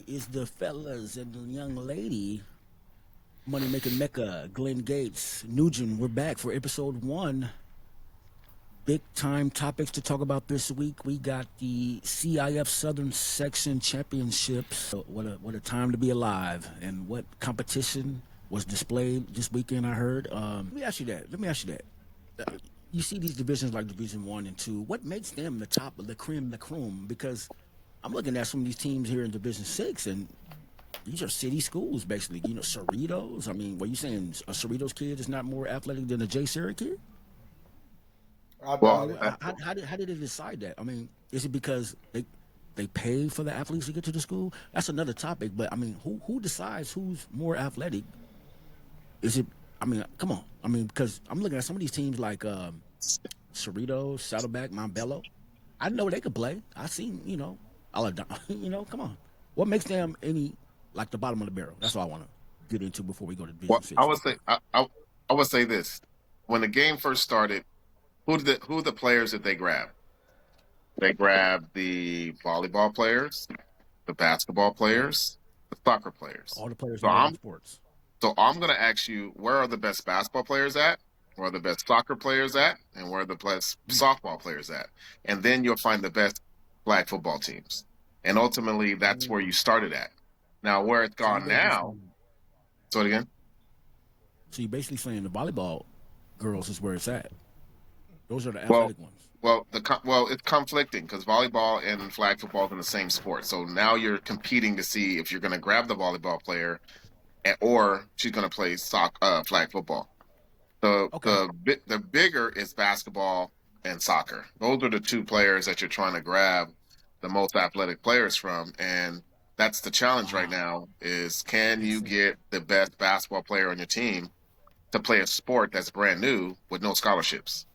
is the fellas and the young lady, Money Making Mecca, Glenn Gates, Nugent. We're back for episode 1. Big time topics to talk about this week. We got the CIF Southern Section Championships. What a time to be alive, and what competition was displayed this weekend, I heard. Let me ask you that. You see these divisions like Division 1 and 2. What makes them the top of the creme de la creme? Because I'm looking at some of these teams here in Division 6, and these are city schools, basically. Cerritos. I mean, were you saying a Cerritos kid is not more athletic than a J. Serra kid? Well, How did they decide that? I mean, is it because they pay for the athletes to get to the school? That's another topic. But I mean, who decides who's more athletic? Is it? I mean, come on. I mean, because I'm looking at some of these teams like Cerritos, Saddleback, Montbello. I know they could play. I seen, come on. What makes them any like the bottom of the barrel? That's all I want to get into before we go to Division well, 6. I would say I would say this: when the game first started, who the players that they grabbed? They grabbed the volleyball players, the basketball players, the soccer players. All the players So in different I'm sports. so I'm going to ask you, where are the best basketball players at? Where are the best soccer players at? And where are the best softball players at? And then you'll find the best flag football teams. And ultimately, that's where you started at. Now, where it's So you gone basically now. saying, So again. so you basically saying the volleyball girls is where it's at. Those are the Well, athletic ones. it's conflicting because volleyball and flag football are in the same sport. So now you're competing to see if you're going to grab the volleyball player, or she's going to play flag football. Okay. The bigger is basketball and soccer. Those are the two players that you're trying to grab the most athletic players from, and that's the challenge right Wow. now: is can Makes you sense. get the best basketball player on your team to play a sport that's brand new with no scholarships?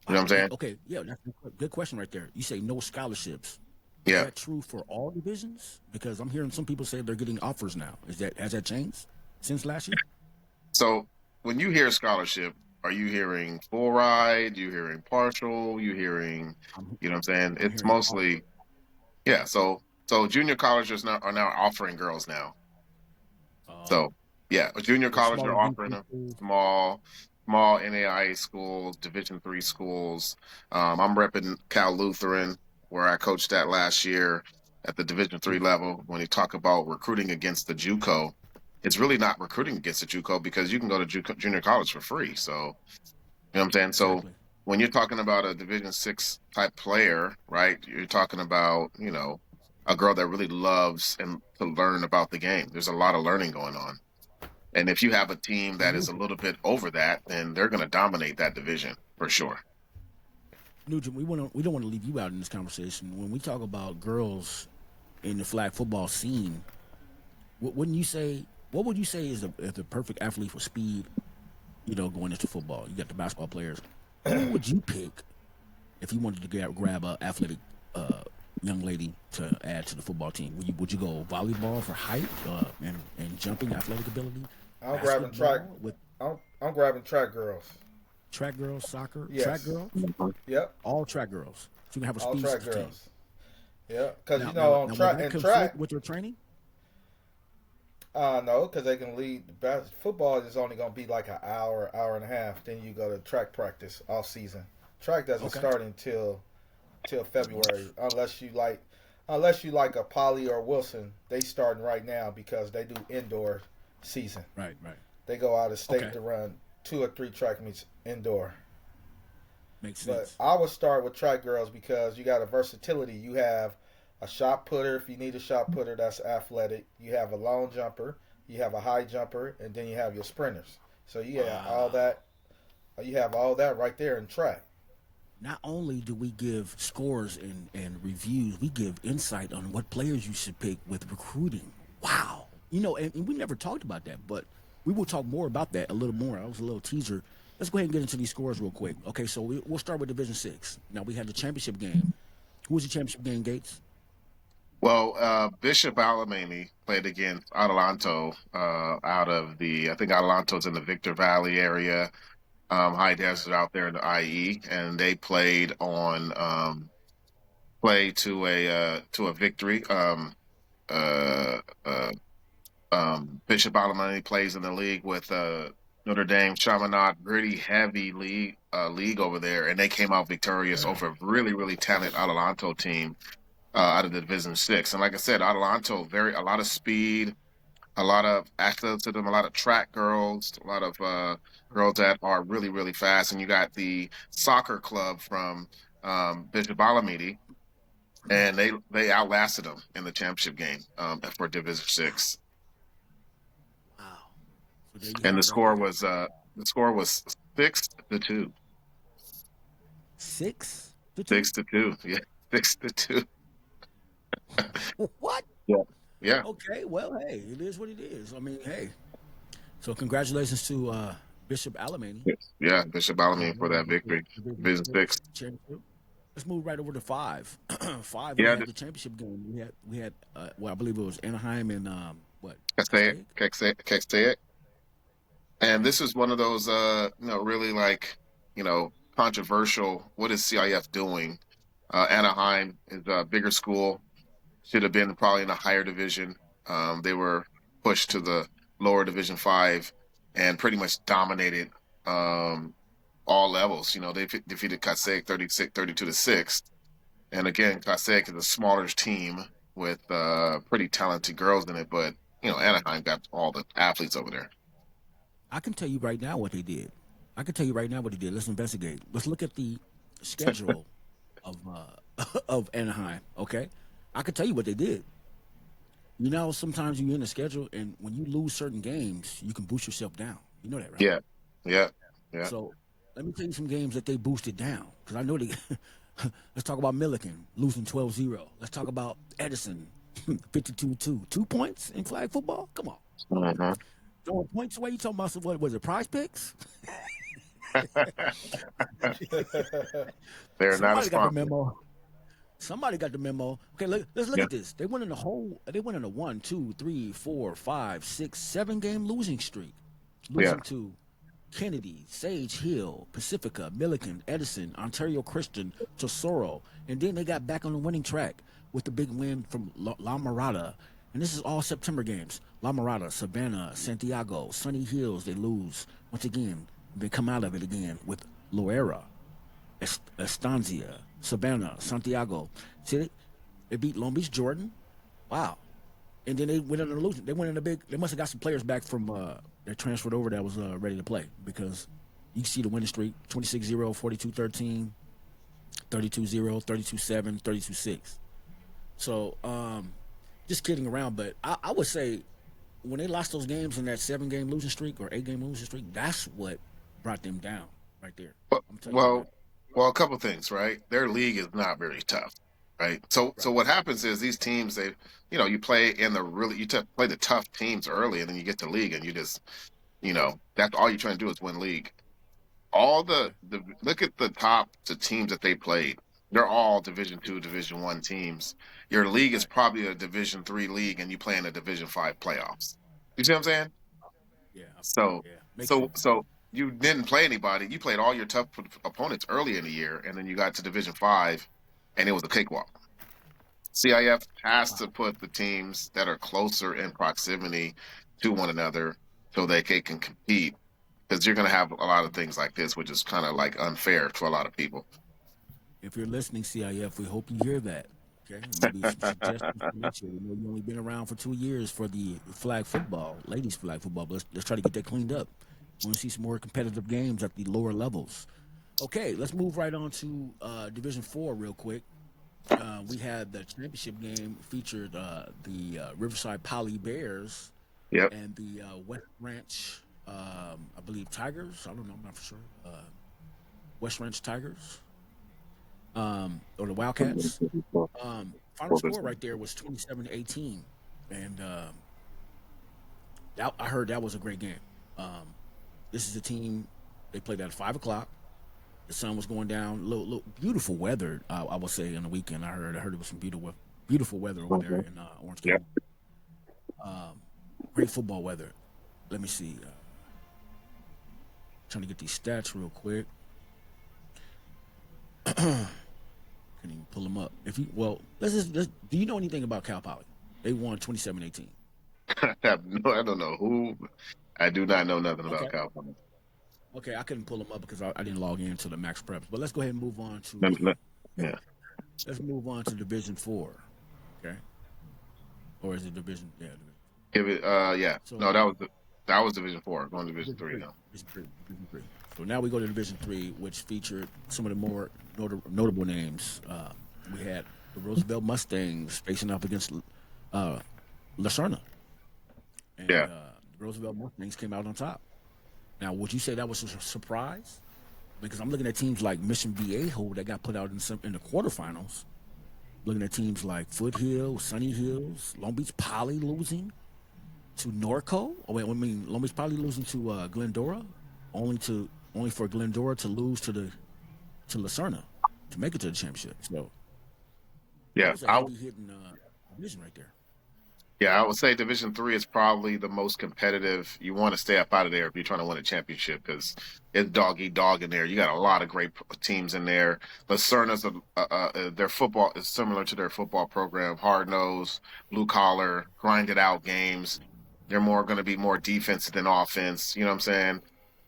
You know Wow. what I'm saying? Okay. Yeah, that's a good question right there. You say no scholarships. Is Yeah. that true for all divisions? Because I'm hearing some people say they're getting offers now. Has that changed since last year? So when you hear scholarship, are you hearing full ride? You hearing partial? You hearing, I'm you know what I'm saying? I'm It's hearing all. mostly, yeah. So junior colleges now are now offering girls now. Oh, So yeah, a junior the college smaller are offering D3 them schools. small NAIA schools, Division 3 schools. I'm repping Cal Lutheran, where I coached at last year at the Division 3 Oof. level. When you talk about recruiting against the JUCO, it's really not recruiting against the JUCO because you can go to junior college for free. So you know what I'm saying? So Exactly. when you're talking about a Division 6 type player, right? You're talking about, a girl that really loves and to learn about the game. There's a lot of learning going on. And if you have a team Now, that is a little bit over that, then they're going to dominate that division for sure. Nugent, we don't want to leave you out in this conversation. When we talk about girls in the flag football scene, wouldn't you say? What would you say is the perfect athlete for speed? Going into football, you got the basketball players. Who would you pick if you wanted to grab a athletic young lady to add to the football team? Would you go volleyball for height and jumping athletic ability? I'm grabbing track. Basketball with I'm grabbing track girls. track girls, soccer, track Yes. girls, Yep. all track girls. So you can have a All speed track team. girls. Yeah. Because on Will track that and track, conflict with your training? no, because they can lead. Football is only going to be like an hour, hour and a half. Then you go to track practice off season. Track doesn't Okay. start until February, unless you like a Polly or Wilson. They starting right now because they do indoor season. Right, right. They go out of state Okay. to run 2 or 3 track meets indoor. Makes But sense. I would start with track girls because you got a versatility. You have a shot putter if you need a shot putter that's athletic. You have a long jumper. You have a high jumper, and then you have your sprinters. So you have all Wow. that. You have all that right there in track. Not only do we give scores and reviews, we give insight on what players you should pick with recruiting. Wow. And we never talked about that, but we will talk more about that a little more. That was a little teaser. Let's go ahead and get into these scores real quick. Okay, so we'll start with Division 6. Now, we had the championship game. Who was the championship game, Gates? Well, Bishop Alamany played against Adelanto I think Adelanto's in the Victor Valley area, high Right. desert out there in the IE, and they played to a victory. Bishop Alamani plays in the league with Notre Dame, Chaminade, pretty heavy league over there, and they came out victorious over a really, really talented Adelanto team out of the Division Six. And like I said, Adelanto, a lot of speed, a lot of athleticism, a lot of track girls, a lot of girls that are really, really fast. And you got the soccer club from Bishop Alameda, and they outlasted them in the championship game for Division Six. Wow. So there you And have it right there. the score was 6-2. 6-2. 6-2. Yeah, 6-2. What? Yeah. Yeah. Okay. Well, hey, it is what it is. I mean, hey. So congratulations to Bishop Alamany. Yeah, Bishop Alamany for that victory. Division Six. Championship. Let's move right over to 5. 5. We Yeah, had the championship game. We had well, I believe it was Anaheim and what? Castaic. And this is one of those really like, controversial. What is CIF doing? Anaheim is a bigger school. Should have been probably in a higher division. They were pushed to the lower Division 5 and pretty much dominated all levels. They defeated Kasek 32-6. And again, Kasek is a smaller team with pretty talented girls in it, but Anaheim got all the athletes over there. I can tell you right now what they did. Let's investigate. Let's look at the schedule of of Anaheim. Okay, I can tell you what they did. Sometimes you're in the schedule, and when you lose certain games, you can boost yourself down. You know that, right? Yeah. So let me tell you some games that they boosted down, because I know they. Let's talk about Milliken losing 12-0. Let's talk about Edison 52-2. 2 points in flag football? Come on. Mm-hmm. Throwing points away? You talking about what was it, Prize Picks? They're not a Somebody got the sponsor. memo. Somebody got the memo. Okay, let's look at this. They went in a 1, 2, 3, 4, 5, 6, 7 game losing streak. Losing to Kennedy, Sage Hill, Pacifica, Milliken, Edison, Ontario Christian, Tesoro. And then they got back on the winning track with the big win from La Mirada. And this is all September games. La Mirada, Savannah, Santiago, Sunny Hills, they lose. Once again, they come out of it again with Loera, Estancia, Savannah, Santiago. See, they beat Long Beach Jordan. Wow. And then they went in a losing. They went in a big. They must have got some players back from that transferred over that was ready to play, because you can see the winning streak: 26-0, 42-13, 32-0, 32-7, 32-6. So just kidding around, but I would say when they lost those games in that 7-game losing streak or 8-game losing streak, that's what brought them down right there. I'm telling you. Well, a couple things, right? Their league is not very tough, right? So what happens is these teams, you play in play the tough teams early, and then you get to league, and you just, that's all you're trying to do is win league. All the look at the teams that they played. They're all Division 2, Division 1 teams. Your league is probably a Division 3 league, and you play in a Division 5 playoffs. You see what I'm saying? Yeah. So you didn't play anybody. You played all your tough opponents early in the year, and then you got to Division 5, and it was a cakewalk. CIF has to put the teams that are closer in proximity to one another so they can compete, because you're going to have a lot of things like this, which is kind of like unfair to a lot of people. If you're listening, CIF, we hope you hear that. Okay, maybe some suggestions for next year. You've only been around for 2 years for the flag football, ladies flag football. But let's try to get that cleaned up. We want to see some more competitive games at the lower levels. Okay, let's move right on to Division 4 real quick. We had the championship game featured the Riverside Poly Bears and the West Ranch, I believe, Tigers. I don't know, I'm not for sure. West Ranch Tigers. Or the Wildcats. Final score right there was 27-18, and I heard that was a great game. This is a team, they played at 5 o'clock. The sun was going down. Little beautiful weather, I would say, on the weekend. I heard it was some beautiful weather over there in Orange County. Great football weather. Let me see. Trying to get these stats real quick. Can't even pull them up. Let's do you know anything about Cal Poly? They won 27-18. I don't know who. I do not know nothing about Okay. California. Okay, I couldn't pull them up because I didn't log into the Max Preps. But let's go ahead and move on to Yeah. let's move on to Division 4. Okay. Or is it Division? Yeah, Division. Give it. Yeah. So No, that was Division 4. Going to Division 3 now. Division 3. So now we go to Division 3, which featured some of the more notable names. We had the Roosevelt Mustangs facing up against Lacerna. And Yeah. the Roosevelt Mustangs came out on top. Now, would you say that was a surprise? Because I'm looking at teams like Mission Viejo that got put out in the quarterfinals. Looking at teams like Foothill, Sunny Hills, Long Beach Poly losing to Norco. Oh wait, I mean Long Beach Poly losing to Glendora, only for Glendora to lose to Lacerna to make it to the championship. So that Yeah. was a heavy hitting division right there. Yeah, I would say Division 3 is probably the most competitive. You want to stay up out of there if you're trying to win a championship because it's dog eat dog in there. You got a lot of great teams in there. Lacerna's their football is similar to their football program, hard nose, blue collar, grinded out games. They're more going to be more defense than offense. You know what I'm saying?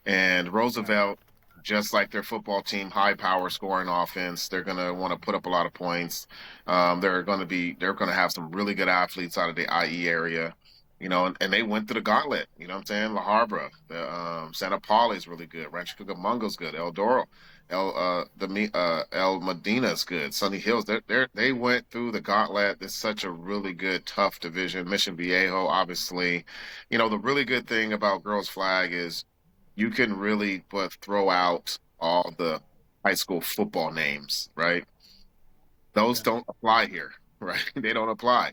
And Right. Roosevelt, just like their football team, high power scoring offense. They're going to want to put up a lot of points. They're going to have some really good athletes out of the IE area, and they went through the gauntlet. You know what I'm saying? La Habra, the Santa Paula is really good. Rancho Cucamonga's good. El Doro, El Medina's good. Sunny Hills, they went through the gauntlet. It's such a really good, tough division. Mission Viejo, obviously, the really good thing about girls flag is you can really throw out all the high school football names, right? Those Okay. don't apply here, right? They don't apply.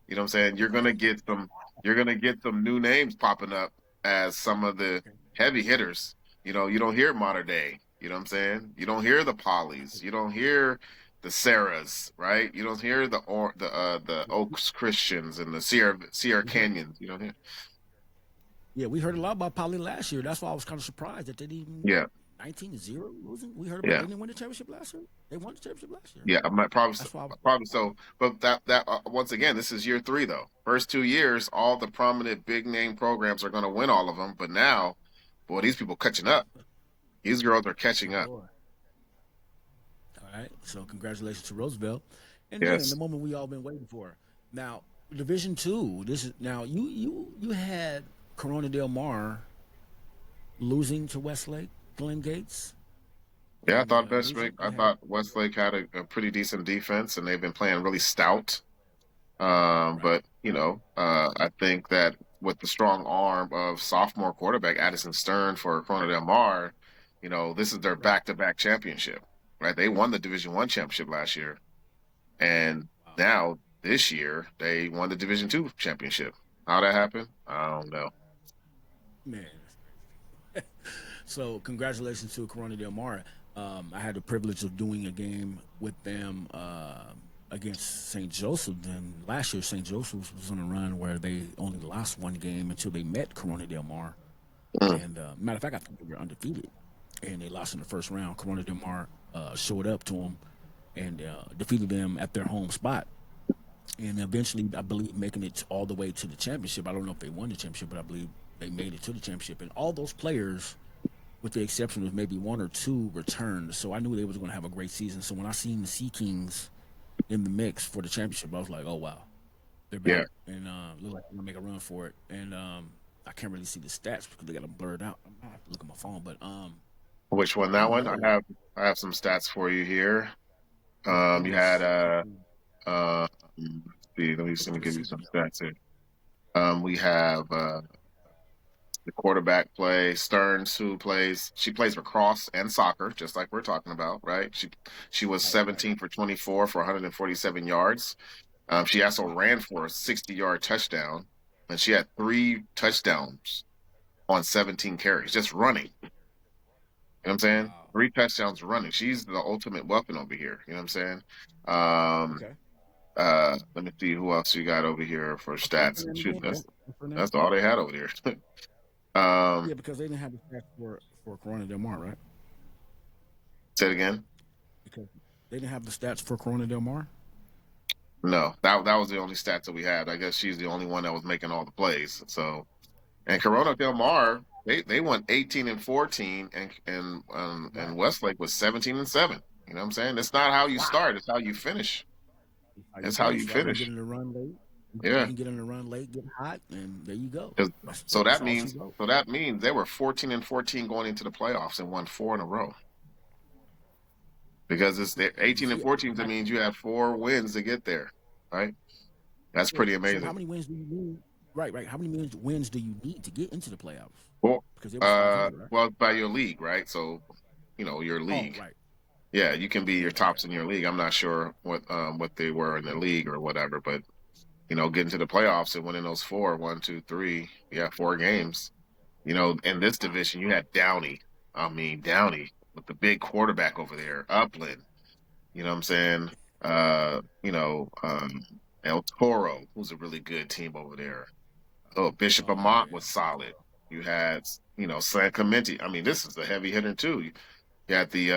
You know what I'm saying? You're gonna get some new names popping up as some of the Okay. heavy hitters. You don't hear Modern Day. You know what I'm saying? You don't hear the Pollies. You don't hear the Sarahs, right? You don't hear the Oaks Christians and the Sierra We heard, Canyons. You don't hear. yeah, we heard a lot about Poly last year. That's why I was kind of surprised that they didn't even Yeah, 19-0 losing. We heard about yeah. they didn't win the championship last year. They won the championship last year. Yeah, I might probably so, That's why I was probably so. But that once again, this is year 3 though. First 2 years, all the prominent big name programs are going to win all of them. But now, boy, these people catching up. These girls are oh catching up. boy. All right. So congratulations to Roosevelt. And then the Yes. moment we all been waiting for. Now, Division Two. This is now you had Corona Del Mar losing to Westlake, Glen Gates. Yeah, I And thought Nugent, I you had thought Westlake had a pretty decent defense, and they've been playing really stout. right. But I think that with the strong arm of sophomore quarterback Addison Stern for Corona Del Mar, this is their Right. back-to-back championship, right? They won the Division 1 championship last year. And Wow. now this year they won the Division 2 championship. How that happened? I don't know. Man. So congratulations to Corona Del Mar. I had the privilege of doing a game with them against St. Joseph. And last year, St. Joseph was on a run where they only lost one game until they met Corona Del Mar. Mm, And matter of fact, I think they were undefeated, and they lost in the first round. Corona Del Mar showed up to them and defeated them at their home spot. And eventually, I believe, making it all the way to the championship. I don't know if they won the championship, but I believe they made it to the championship. And all those players, with the exception of maybe one or two, returned. So I knew they was going to have a great season. So when I seen the Sea Kings in the mix for the championship, I was like, oh wow, they're yeah. back, and look like they're gonna make a run for it. And I can't really see the stats because they got them blurred out. I might have to look at my phone, but Which one? I That one? know. I have some stats for you here. It You had was let looking me for the give you Sea some Kings. stats here. We have the quarterback play Stearns, who plays lacrosse and soccer, just like we're talking about, right? She was Right, right. 17 for 24 for 147 yards. She also Wow. ran for a 60-yard touchdown, and she had 3 touchdowns on 17 carries, just running. You know what I'm saying? Wow. 3 touchdowns running. She's the ultimate weapon over here. You know what I'm saying? Um, Okay. let me see who else you got over here for What's her stats. name Shoot, again? What's her name? that's all they had over there. Yeah, um, because they didn't have the stats for Corona Del Mar, right? say it again. Because they didn't have the stats for Corona Del Mar. No, that was the only stats that we had. I guess she's the only one that was making all the plays. So, and Corona Del Mar, they won 18-14, and Westlake was 17-7. You know what I'm saying? It's not how you Wow. start; it's how you finish. How you It's how you finish. Y'all can get finish. in the run late. You Yeah. can get in the run late, get hot, and there you go. 'Cause- So That's that all she means wrote. so that means they were 14-14 going into the playoffs and won 4 in a row. Because it's 18 and See, 14, that means you have 4 wins to get there, right? That's pretty so how amazing. many wins do you need? Right. How many wins do you need to get into the playoffs? Well, Because it was 500, right? well, by your league, right? So, your Oh, league. right. Yeah, you can be Yeah. your Okay. tops in your league. I'm not sure what they were in the league or whatever, but getting to the playoffs and winning those 4, 1, 2, 3, 4 games. In this Wow. division, you had Downey. I mean, Downey with the big quarterback over there, Upland. You know what I'm saying? Uh, you know, um, El Toro, who's a really good team over there. Oh, Bishop Oh Amont was yeah. solid. You had, San Clemente. I mean, this is a heavy hitter too. You had the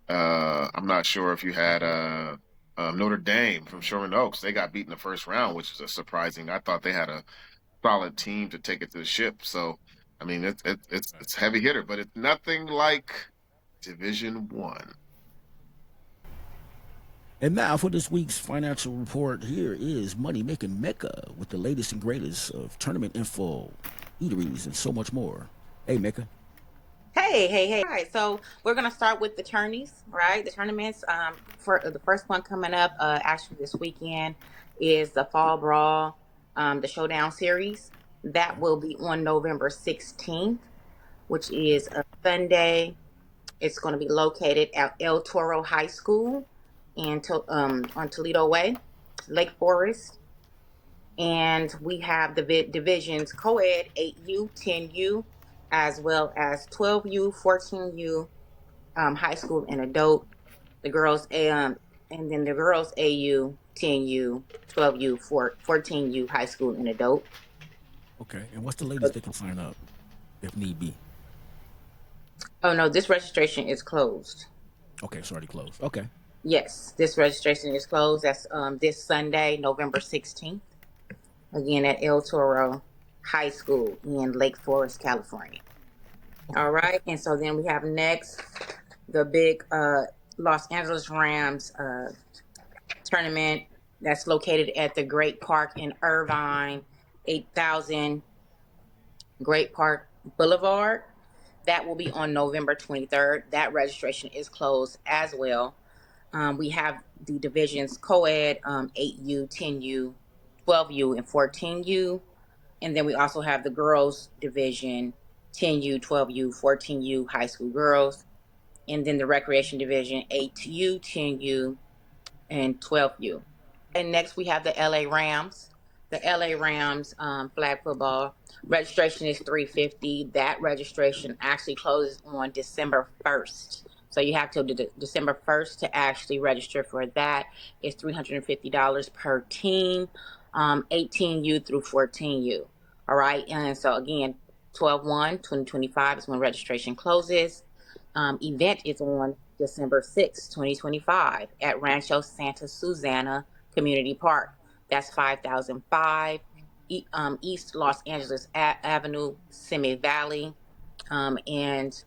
I'm not sure if you had Notre Dame from Sherman Oaks. They got beat in the first round, which is a surprising. I thought they had a solid team to take it to the ship. So, I mean, it's heavy hitter, but it's nothing like Division One. And now for this week's financial report, here is Money Making Mecca with the latest and greatest of tournament info, eateries, and so much more. Hey, Mecca. Hey. All right, so we're gonna start with the tourneys, right? The tournaments. For the first one coming up, actually this weekend is the Fall Brawl, the Showdown Series. That Okay. will be on November 16th, which is a Sunday. It's going to be located at El Toro High School on Toledo Way, Lake Forest. And we have the divisions co-ed 8U, 10U, as well as 12U, 14U, high school and adult. The girls and then the girls AU, 10U, 12U, 14U, high school and adult. Okay. And what's the latest they can sign up if need be? Oh no, this registration is closed. Okay, it's already closed. Okay. Yes, this registration is closed. That's this Sunday, November 16th. Again at El Toro High School in Lake Forest, California. Okay. All right. And so then we have next the big Los Angeles Rams tournament that's located at the Great Park in Irvine, 8,000 Great Park Boulevard. That will be on November 23rd. That registration is closed as well. We have the divisions co-ed 8U, 10U, 12U, and 14U. And then we also have the girls division 10U, 12U, 14U, high school girls. And then the recreation division 8U, 10U, and 12U. And next we have the LA Rams. The LA Rams flag football registration is $350. That registration actually closes on December 1st. So you have till December 1st to actually register for that. It's $350 per team, 18U through 14U. All right. And so again, 12/1/2025 is when registration closes. Event is on December 6th, 2025 at Rancho Santa Susana Community Park. That's 5005 East Los Angeles Avenue, Simi Valley. And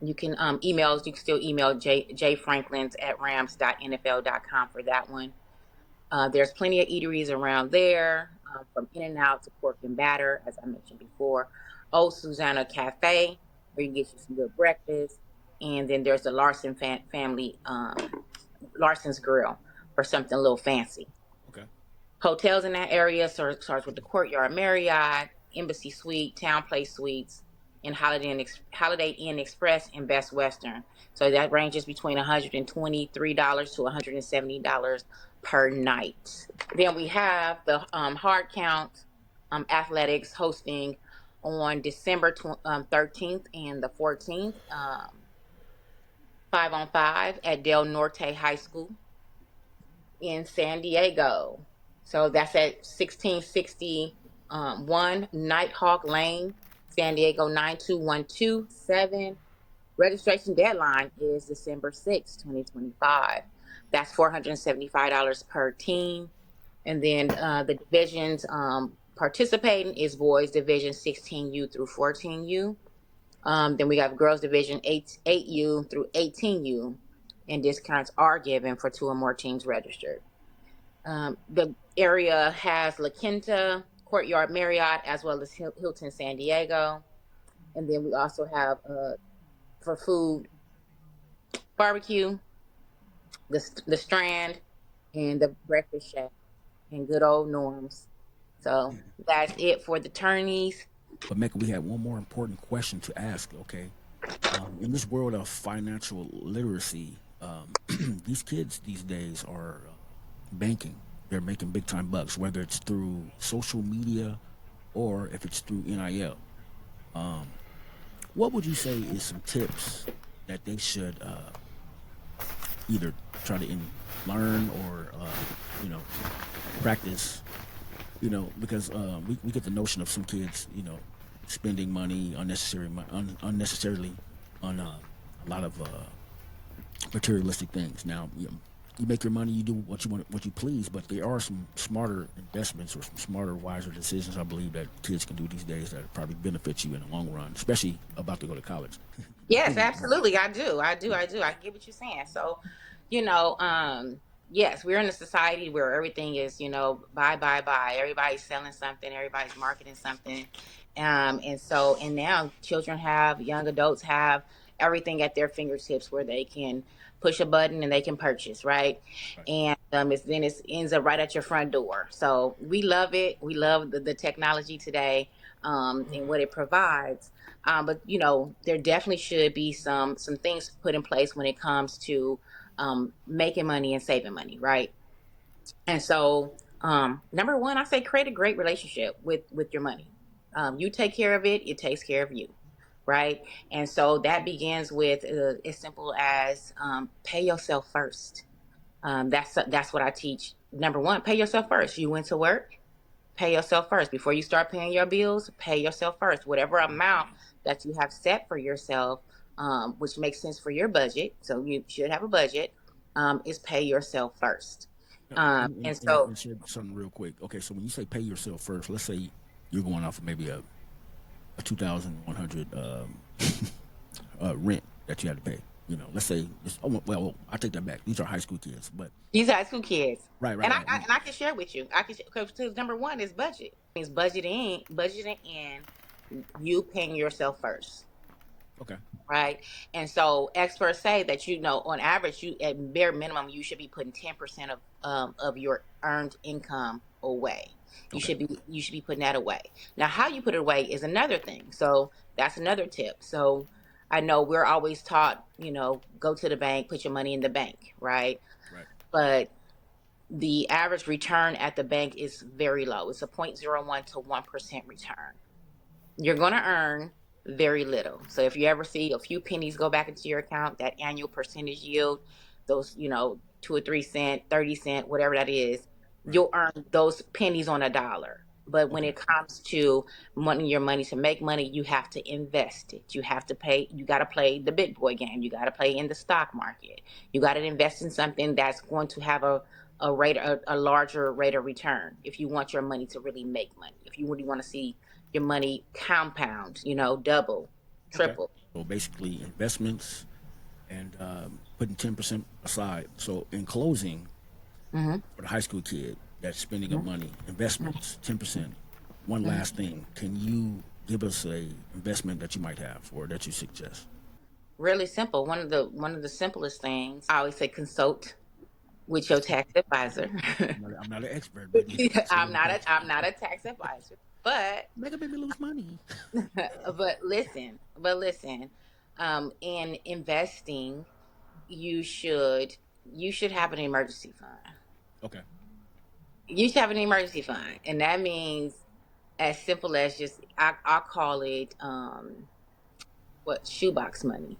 you can you can still email jfranklins at rams.nfl.com for that one. There's plenty of eateries around there, from In-N-Out to Pork and Batter, as I mentioned before. Old Susanna Cafe, where you can get you some good breakfast. And then there's the Larson family, Larson's Grill, for something a little fancy. Okay. Hotels in that area starts with the Courtyard Marriott, Embassy Suite, Town Place Suites, and Holiday Inn Express and Best Western. So that ranges between $123 to $170 per night. Then we have the Hard Count Athletics hosting on December 13th and the 14th, 5-on-5 at Del Norte High School in San Diego. So that's at 1661 Nighthawk Lane, San Diego 92127. Registration deadline is December 6th, 2025. That's $475 per team. And then the divisions participating is boys division 16U through 14U. Then we have girls division 8U through 18U, and discounts are given for 2 or more teams registered. The area has La Quinta, Courtyard Marriott, as well as Hilton San Diego. And then we also have for food, barbecue, the Strand, and the Breakfast Shack, and good old Norms. So that's it for the tourneys. But Mecca, we had one more important question to ask. Okay, in this world of financial literacy, these kids these days are banking. They're making big time bucks, whether it's through social media or if it's through NIL. What would you say is some tips that they should either try to learn or practice? Because we get the notion of some kids, spending money unnecessarily on a lot of materialistic things. Now, you make your money, you do what you please, but there are some smarter investments or some smarter, wiser decisions I believe that kids can do these days that probably benefit you in the long run, especially about to go to college. Yes, absolutely. I do. I get what you're saying. So, yes, we're in a society where everything is, buy. Everybody's selling something. Everybody's marketing something. And now young adults have everything at their fingertips where they can push a button and they can purchase, right? Right. And it ends up right at your front door. So we love it. We love the technology today, and what it provides. But there definitely should be some things put in place when it comes to making money and saving money, right? And so, number one, I say create a great relationship with your money. You take care of it; it takes care of you, right? And so that begins with as simple as pay yourself first. That's what I teach. Number one, pay yourself first. You went to work, pay yourself first before you start paying your bills. Pay yourself first. Whatever amount that you have set for yourself, which makes sense for your budget, so you should have a budget, is pay yourself first. And so, And share something real quick. Okay, so when you say pay yourself first, let's say you're going off of maybe a 2,100 rent that you had to pay. Let's say I take that back. These are high school kids, but these high school kids, right. and I can share with you. Because number one is budget. It means budgeting in you paying yourself first. Okay. Right. And so experts say that, on average, you at bare minimum, you should be putting 10% of your earned income away. You Okay. should be putting that away. Now, how you put it away is another thing. So that's another tip. So I know we're always taught, go to the bank, put your money in the bank, right? Right. But the average return at the bank is very low. It's a 0.01 to 1% return. You're going to earn very little. So if you ever see a few pennies go back into your account, that annual percentage yield, those, 2 or 3 cent, 30 cent, whatever that is, Right. you'll earn those pennies on a dollar. But when it comes to wanting your money to make money, you have to invest it. You got to play the big boy game. You got to play in the stock market. You got to invest in something that's going to have a larger rate of return if you want your money to really make money. If you really want to see your money compound, double, triple. Okay. So basically, investments and putting 10% aside. So in closing, for the high school kid that's spending up money, investments, 10%. One last thing, can you give us a investment that you might have or that you suggest? Really simple. One of the simplest things I always say: consult with your tax advisor. I'm not an expert, but I'm not a tax advisor, but make a baby lose money. but listen, in investing, you should have an emergency fund. Okay. You should have an emergency fund, and that means as simple as just I call it shoebox money.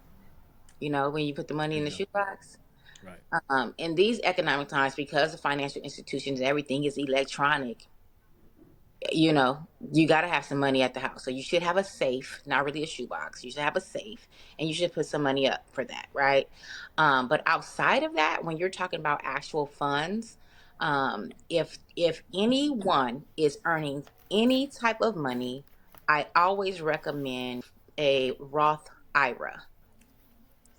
When you put the money in the shoebox. Right. In these economic times, because of financial institutions, everything is electronic. you know, you got to have some money at the house. So you should have a safe, not really a shoebox. You should have a safe, and you should put some money up for that, right? But outside of that, when you're talking about actual funds, if anyone is earning any type of money, I always recommend a Roth IRA.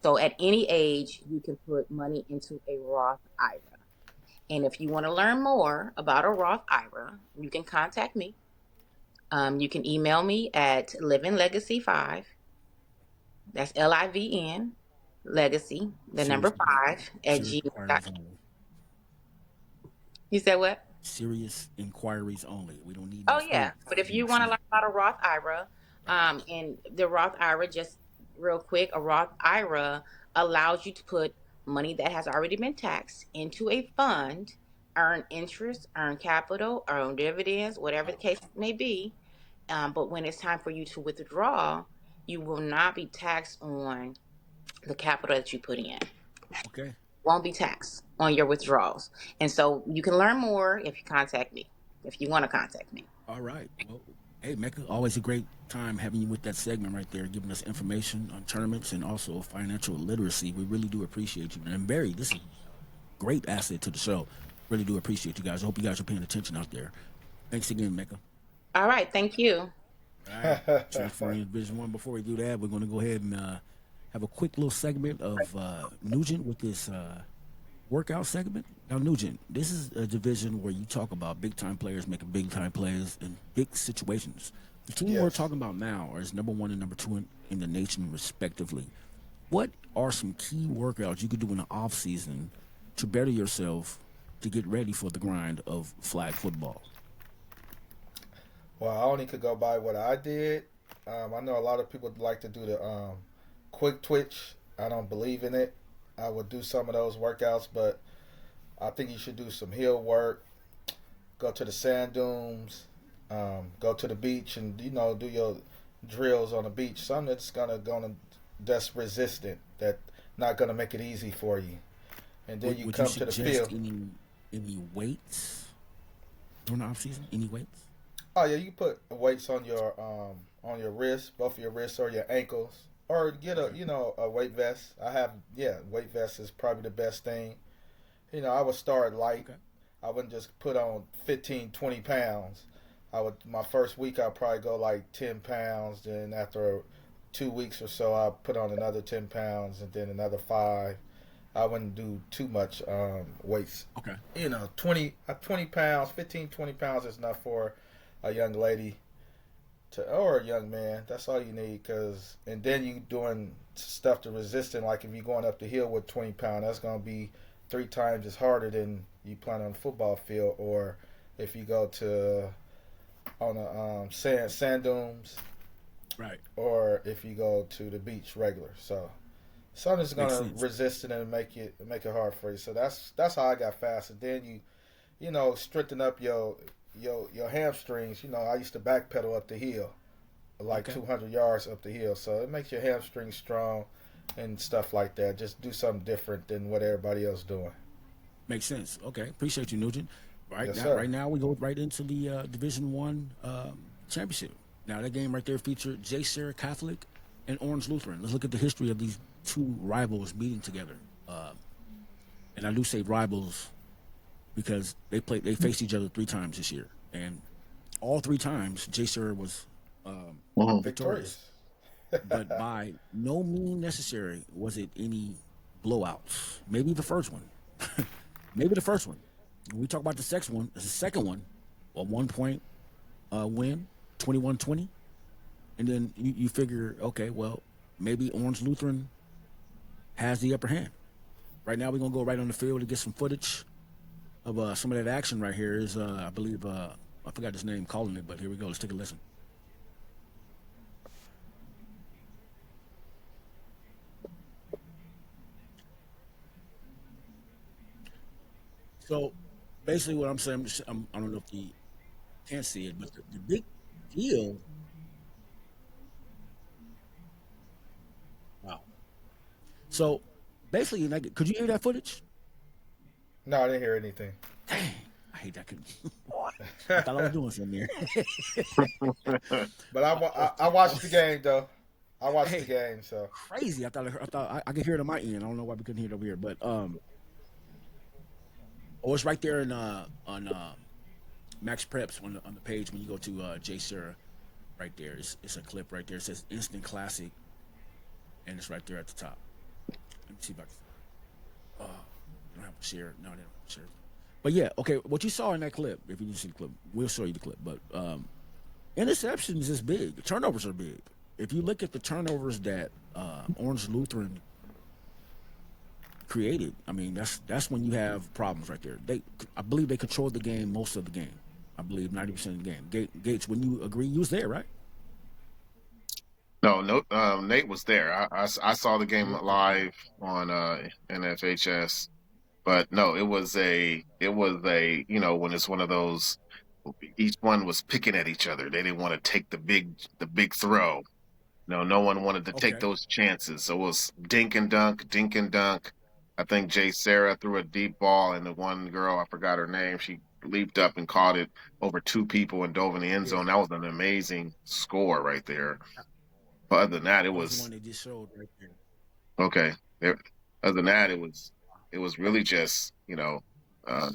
So at any age, you can put money into a Roth IRA. And if you want to learn more about a Roth IRA, you can contact me. You can email me at livinglegacy5. That's LIVN legacy, the Serious, number 5 at serious gmail.com. inquiries only. You said what? Serious inquiries only. We don't need no Oh yeah, fake but if you want to learn information. about a Roth IRA, Right. and the Roth IRA, just real quick, a Roth IRA allows you to put money that has already been taxed into a fund, earn interest, earn capital, earn dividends, whatever the case may be. But when it's time for you to withdraw, you will not be taxed on the capital that you put in. Okay. Won't be taxed on your withdrawals. And so you can learn more if you contact me, if you want to contact me. All right. Well, hey, Mecca, always a great time having you with that segment right there, giving us information on tournaments and also financial literacy. We really do appreciate you. And Barry, this is a great asset to the show. Really do appreciate you guys. I hope you guys are paying attention out there. Thanks again, Mecca. All right. Thank you. All right. Transferring to Division One. Before we do that, we're going to go ahead and have a quick little segment of Nugent with this workout segment. Now, Nugent, this is a division where you talk about big time players making big time plays in big situations. The team we're Yes. talking about now is number one and number two in the nation, respectively. What are some key workouts you could do in the off season to better yourself to get ready for the grind of flag football? Well, I only could go by what I did. I know a lot of people like to do the quick twitch. I don't believe in it. I would do some of those workouts, but I think you should do some hill work. Go to the sand dunes. Go to the beach, and do your drills on the beach. Something that's that's resistant. That not gonna make it easy for you. And then you Would you come to the suggest field. any weights during the off season? Any weights? Oh yeah, you put weights on your wrists, both of your wrists or your ankles, or get a Okay. a weight vest. Weight vest is probably the best thing. I would start light. Okay. I wouldn't just put on 15, 20 pounds. My first week I'd probably go like 10 pounds. Then after 2 weeks or so, I'll put on another 10 pounds, and then another five. I wouldn't do too much weights. Okay. 20 pounds, 15, 20 pounds is enough for a young lady or a young man. That's all you need. And then you doing stuff to resistant. Like if you're going up the hill with 20 pounds, that's going to be 3 times as harder than you playing on the football field. Or if you go to on the sand dunes, Right. or if you go to the beach regular. So something's Makes gonna sense. resist it and make it hard for you. So that's how I got faster. Then you strengthen up your hamstrings. I used to backpedal up the hill, like Okay. 200 yards up the hill. So it makes your hamstrings strong and stuff like that. Just do something different than what everybody else doing. Makes sense. Okay. Appreciate you, Nugent. Yes, sir. Right now we go right into the Division One championship. Now that game right there featured J. Sarah Catholic and Orange Lutheran. Let's look at the history of these two rivals meeting together. And I do say rivals because they faced each other 3 times this year, and all 3 times J. Sarah was victorious. But by no means necessary was it any blowouts. Maybe the first one. Maybe the first one. When we talk about the second one, a 1 point win, 21-20. And then you figure, okay, well, maybe Orange Lutheran has the upper hand. Right now we're going to go right on the field to get some footage of some of that action right here. Is, I believe, I forgot his name calling it, but here we go. Let's take a listen. So basically, what I'm saying, I don't know if you can see it, but the big deal. Wow. So basically, could you hear that footage? No, I didn't hear anything. Dang, I hate that. I thought I was doing something there. But I I watched the was, game though. I watched the hey, game, so crazy. I could hear it on my end. I don't know why we couldn't hear it over here, but oh, it's right there in on Max Preps on the page when you go to Jay Sarah. Right there, it's a clip right there. It says instant classic, and it's right there at the top. Let me see if I can. I don't have to share. No, they don't have to share. But yeah, okay. What you saw in that clip, if you didn't see the clip, we'll show you the clip. But interceptions is big. Turnovers are big. If you look at the turnovers that Orange Lutheran created, I mean that's when you have problems right there. I believe they controlled the game most of the game. I believe 90% of the game. Gates, when you agree, you was there, right? No, Nate was there. I saw the game Okay. live on NFHS, but no, it was a when it's one of those, each one was picking at each other. They didn't want to take the big throw. No, no one wanted to take Okay. those chances. So it was dink and dunk, dink and dunk. I think Jay Sarah threw a deep ball, and the one girl, I forgot her name, she leaped up and caught it over two people and dove in the end Yeah, zone. That was an amazing score right there. But other than that, it that was the one was they just showed right there. okay. There, other than that, it was really just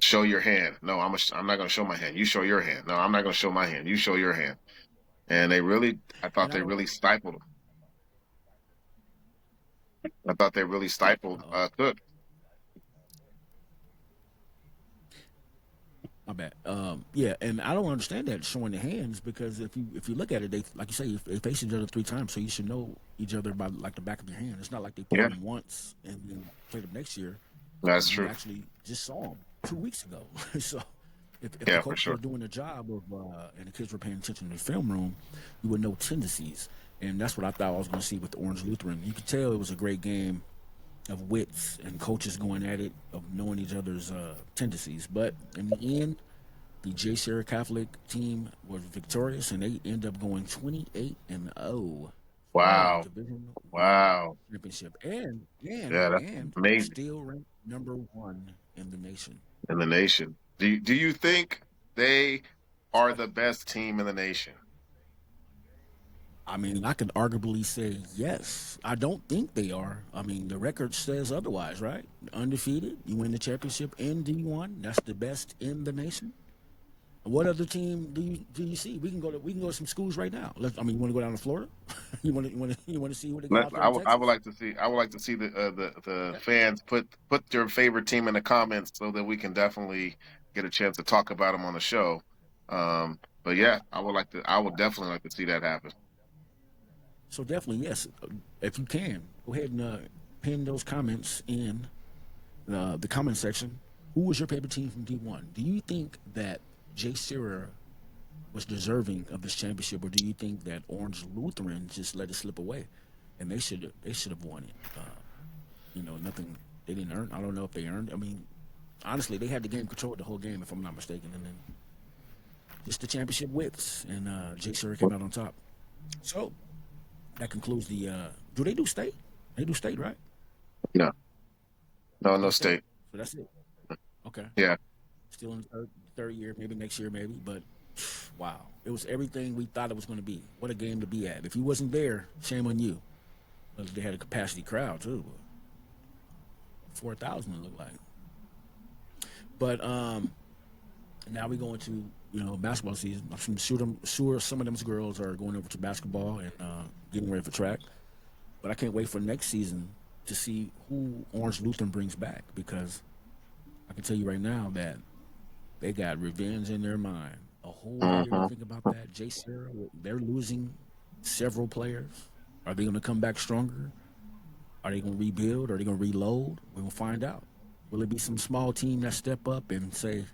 show your hand. No, I'm not going to show my hand. You show your hand. No, I'm not going to show my hand. You show your hand. And I thought And I they don't. really stifled him. I thought they really stifled Uh, Cook. My bad. Yeah, and I don't understand that showing the hands because if you look at it, they like you say they face each other 3 times, so you should know each other by like the back of your hand. It's not like they played Yeah, them once and then played them next year. that's You true. actually just saw them 2 weeks ago. So if the Yeah, for coaches are sure. doing their job of and the kids were paying attention in the film room, you would know tendencies, and that's what I thought I was going to see with the Orange Lutheran. You could tell it was a great game of wits and coaches going at it of knowing each other's tendencies, but in the end the J. Sarah Catholic team was victorious, and they end up going 28-0 for the Wow. Division One Wow. championship, and Yeah, that's and amazing still ranked #1 in the nation. in the nation. Do you think they are the best team in the nation? I mean, I could arguably say yes. I don't think they are. I mean, the record says otherwise, right? Undefeated, you win the championship in D1. That's the best in the nation. What other team do you see? We can go to some schools right now. You want to go down to Florida? you want to see what they got out there in I would Texas? like to see. I would like to see the fans put your favorite team in the comments so that we can definitely get a chance to talk about them on the show. But yeah, I would like to. I would definitely like to see that happen. So definitely yes. If you can, go ahead and pin those comments in the comment section. Who was your favorite team from D1? Do you think that Jay Searer was deserving of this championship, or do you think that Orange Lutheran just let it slip away, and they should have won it? Nothing they didn't earn. I don't know if they earned. I mean, honestly, they had the game controlled the whole game, if I'm not mistaken, and then just the championship wins, and Jake Surrey came out on top. So that concludes the. Do they do state? They do state, right? No, no, No no state. state. So that's it. Okay. Yeah, Still in the third year, maybe next year, maybe. But wow, it was everything we thought it was going to be. What a game to be at. If you wasn't there, shame on you. But they had a capacity crowd too. 4,000 it looked like. But now we go into basketball season. I'm sure some of them girls are going over to basketball and getting ready for track. But I can't wait for next season to see who Orange Lutheran brings back, because I can tell you right now that they got revenge in their mind. A whole year to hmm think about that. Jay Sarah, they're losing several players. Are they going to come back stronger? Are they going to rebuild? Are they going to reload? We're going to find out. Will it be some small team that step up and say,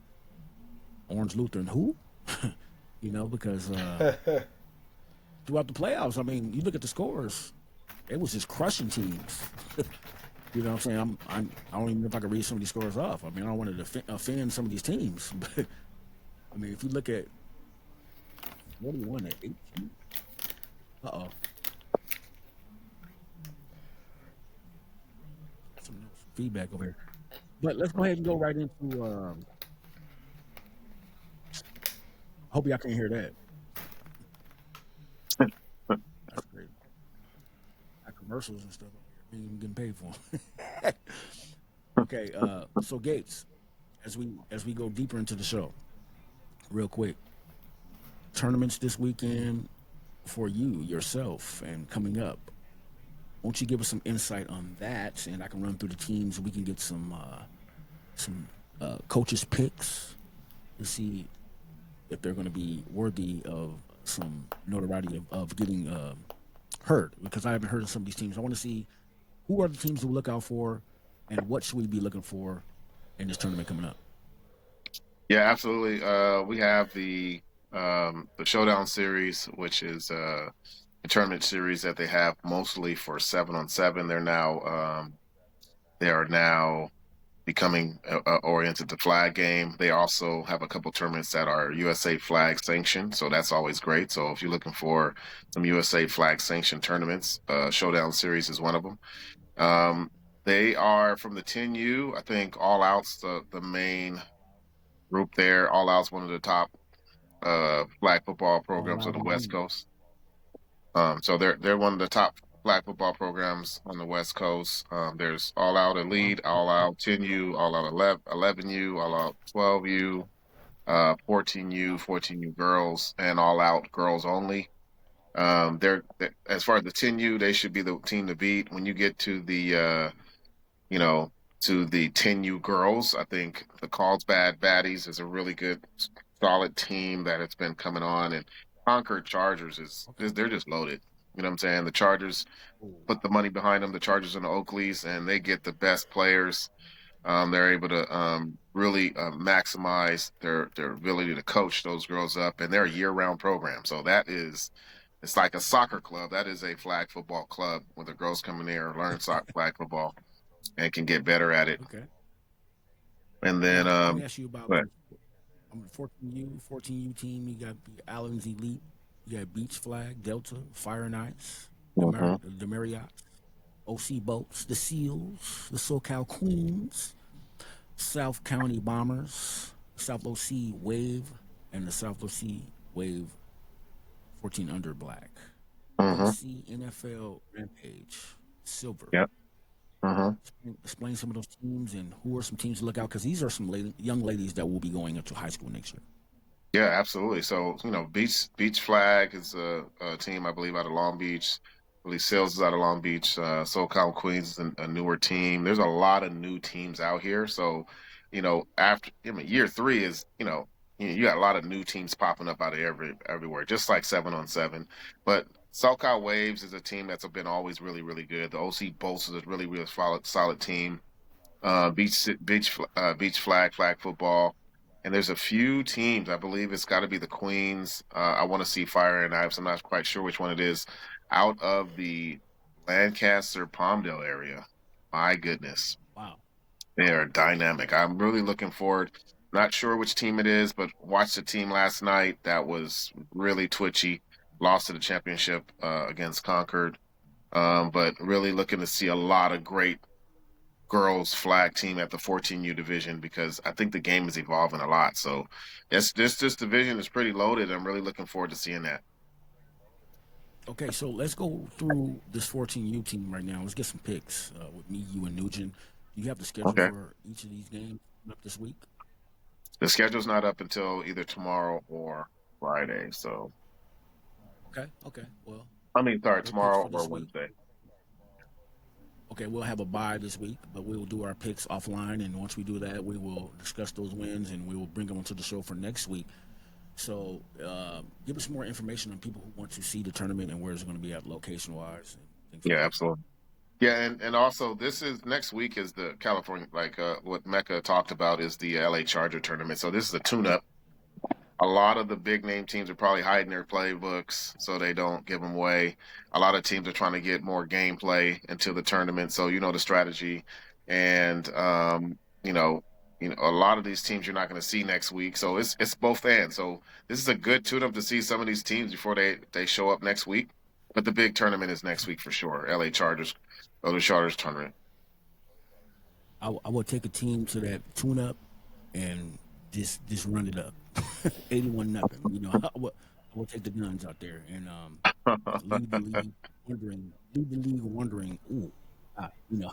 Orange Lutheran, who? Because throughout the playoffs, I mean, you look at the scores, it was just crushing teams. You know what I'm saying? I don't even know if I can read some of these scores off. I mean, I don't want to offend some of these teams, but I mean, if you look at what do you want at 18? Uh-oh. Some feedback over here. But let's go ahead and go right into Hope y'all can hear that. That's great. Got commercials and stuff. We ain't even getting paid for them. Okay, so Gates, as we go deeper into the show, real quick, tournaments this weekend for you yourself and coming up. Won't you give us some insight on that, and I can run through the teams. We can get some coaches' picks to see if they're going to be worthy of some notoriety of getting heard. Because I haven't heard of some of these teams. I want to see who are the teams to look out for, and what should we be looking for in this tournament coming up. Yeah, absolutely. We have the Showdown Series, which is a tournament series that they have mostly for 7-on-7. They are now becoming oriented to flag game. They also have a couple tournaments that are USA flag sanctioned, so that's always great. So if you're looking for some USA flag sanctioned tournaments, Showdown Series is one of them. They are from the 10U. I think All Out's the main group there. All Out's one of the top flag football programs on the West Coast. So they're one of the top flag football programs on the West Coast. There's All Out Elite, All Out 10U, All Out 11U, All Out 12U, 14U, 14U girls, and All Out girls only. They're as far as the 10U, they should be the team to beat. When you get to the to the 10U girls, I think the Carlsbad Baddies is a really good, solid team that has been coming on, and Concord Chargers they're just loaded. You know what I'm saying? The Chargers put the money behind them, the Chargers and the Oakleys, and they get the best players. They're able to really maximize their ability to coach those girls up, and they're a year-round program. So it's like a soccer club. That is a flag football club where the girls come in there and learn flag football and can get better at it. Okay. And then let me ask you about the 14U team. You got the Allen's Elite, you got Beach Flag, Delta, Fire and Ice, the Marriotts, OC Boats, the Seals, the SoCal Queens, South County Bombers, South OC Wave, and the South OC Wave 14 Under Black. OC NFL Rampage, Silver. Yep. Explain some of those teams and who are some teams to look out, because these are some young ladies that will be going into high school next year. Yeah, absolutely. So, Beach Flag is a team, I believe, out of Long Beach. I believe Sales is out of Long Beach. SoCal Queens is a newer team. There's a lot of new teams out here. So, after year 3 is, you got a lot of new teams popping up out of everywhere, just like 7-on-7. But SoCal Waves is a team that's been always really, really good. The OC Bolts is a really, really solid team. Beach Flag football. And there's a few teams. I believe it's got to be the Queens. I want to see Fire and Ives. I'm not quite sure which one it is. Out of the Lancaster, Palmdale area. My goodness. Wow. They are dynamic. I'm really looking forward. Not sure which team it is, but watched the team last night. That was really twitchy. Lost to the championship against Concord. But really looking to see a lot of great girls flag team at the 14U division, because I think the game is evolving a lot. So this division is pretty loaded. I'm really looking forward to seeing that. Okay, so let's go through this 14U team right now. Let's get some picks with me, you, and Nugent. Do you have the schedule for each of these games up this week? The schedule's not up until either tomorrow or Friday. So. Okay. Well, tomorrow or Wednesday. Okay, we'll have a bye this week, but we will do our picks offline, and once we do that, we will discuss those wins, and we will bring them onto the show for next week. So give us more information on people who want to see the tournament and where it's going to be at location-wise. Yeah, absolutely. Yeah, and also next week is the California, what Mecca talked about is the LA Charger tournament. So this is a tune-up. A lot of the big name teams are probably hiding their playbooks so they don't give them away. A lot of teams are trying to get more gameplay into the tournament, so the strategy. And a lot of these teams you're not going to see next week, so it's both ends. So this is a good tune-up to see some of these teams before they show up next week. But the big tournament is next week for sure. LA Chargers, other Chargers tournament. I will take a team to that tune-up and just run it up. 81-0. You know, I will take the guns out there and leave the league wondering. Ooh, you know,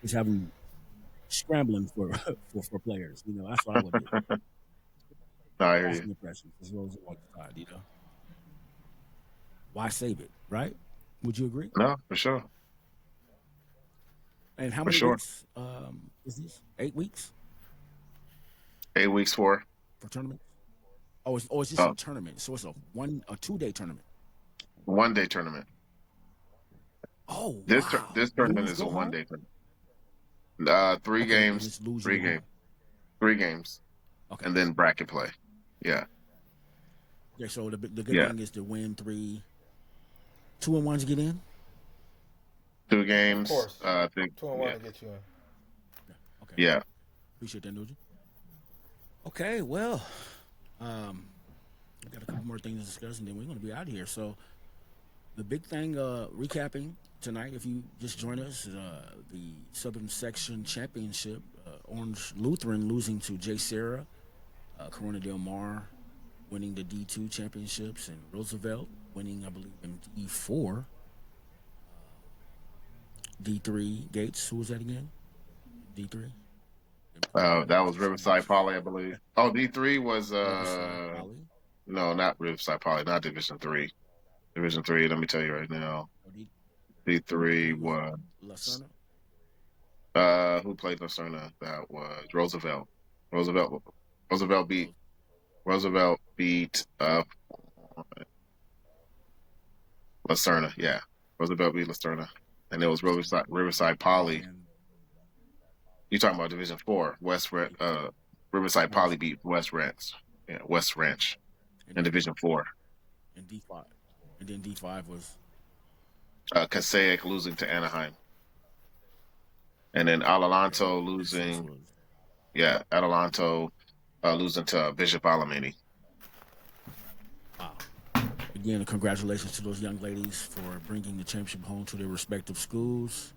just having scrambling for for players. You know, that's what I would do. No, I hear That's you. an impression as well as on the side. You know, why save it, right? Would you agree? No, for sure. And how For many sure. weeks is this? 8 weeks 8 weeks for. for tournaments? It's just a Oh, tournament. So it's a 2-day tournament. 1 day tournament. Oh This wow! this tournament Lose, is a go one home. day tournament. Three Okay, and games, it's lose you three go games, home. 3 games, Okay. and then bracket play. Yeah, Okay. So the good yeah. thing is to win 3, 2-1s get in. 2 games. course, I think. 2-1 Yeah, to get you in. Yeah. Okay. yeah. Appreciate that, Nugent. Okay. Well, we got a couple more things to discuss, and then we're going to be out of here. So the big thing, recapping tonight, if you just joined us, the Southern Section Championship, Orange Lutheran losing to J. Sarah, Corona Del Mar winning the D2 championships, and Roosevelt winning, I believe, in D4. D3 Gates, who was that again? D3? That was Riverside Poly, I believe. Oh, D3 was Riverside Poly. no, not Riverside Poly, not Division Three. Division Three. Let me tell you right now. Or D3 D3 was was Lacerna. who played Lacerna? That was Roosevelt. Roosevelt. Roosevelt beat. Rose, Roosevelt beat Lacerna. Yeah, Roosevelt beat Lacerna, and it was Riverside Poly. and You talking about Division Four? Riverside West. Poly beat West Ranch. Yeah, West Ranch And in then Division Four. D5. And then D5 was Passaic losing to Anaheim, and then okay. Adelanto And six losing. was Yeah, Adelanto losing to Bishop Alamany. wow. Again, congratulations to those young ladies for bringing the championship home to their respective schools.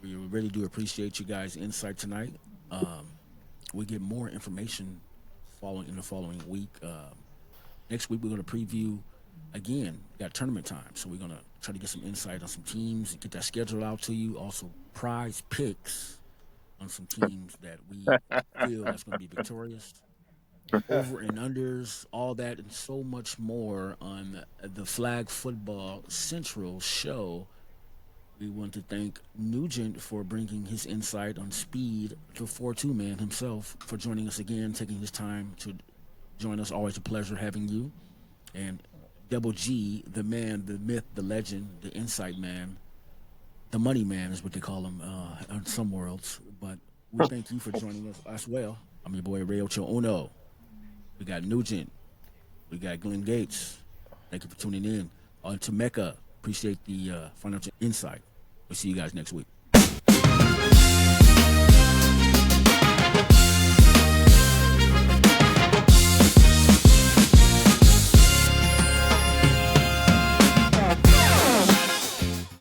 We really do appreciate you guys' insight tonight. We get more information following in the following week. Next week we're going to preview again. Got tournament time, so we're going to try to get some insight on some teams and get that schedule out to you. Also, prize picks on some teams that we feel that's going to be victorious. Over and unders, all that, and so much more on the Flag Football Central show. We want to thank Nugent for bringing his insight on speed to 4-2 man himself, for joining us again, taking his time to join us. Always a pleasure having you. And Double G, the man, the myth, the legend, the insight man, the money man is what they call him in some worlds. But we thank you for joining us as well. I'm your boy, Ray Ocho Uno. We got Nugent. We got Glenn Gates. Thank you for tuning in. On to Mecca. Appreciate the financial insight. We'll see you guys next week.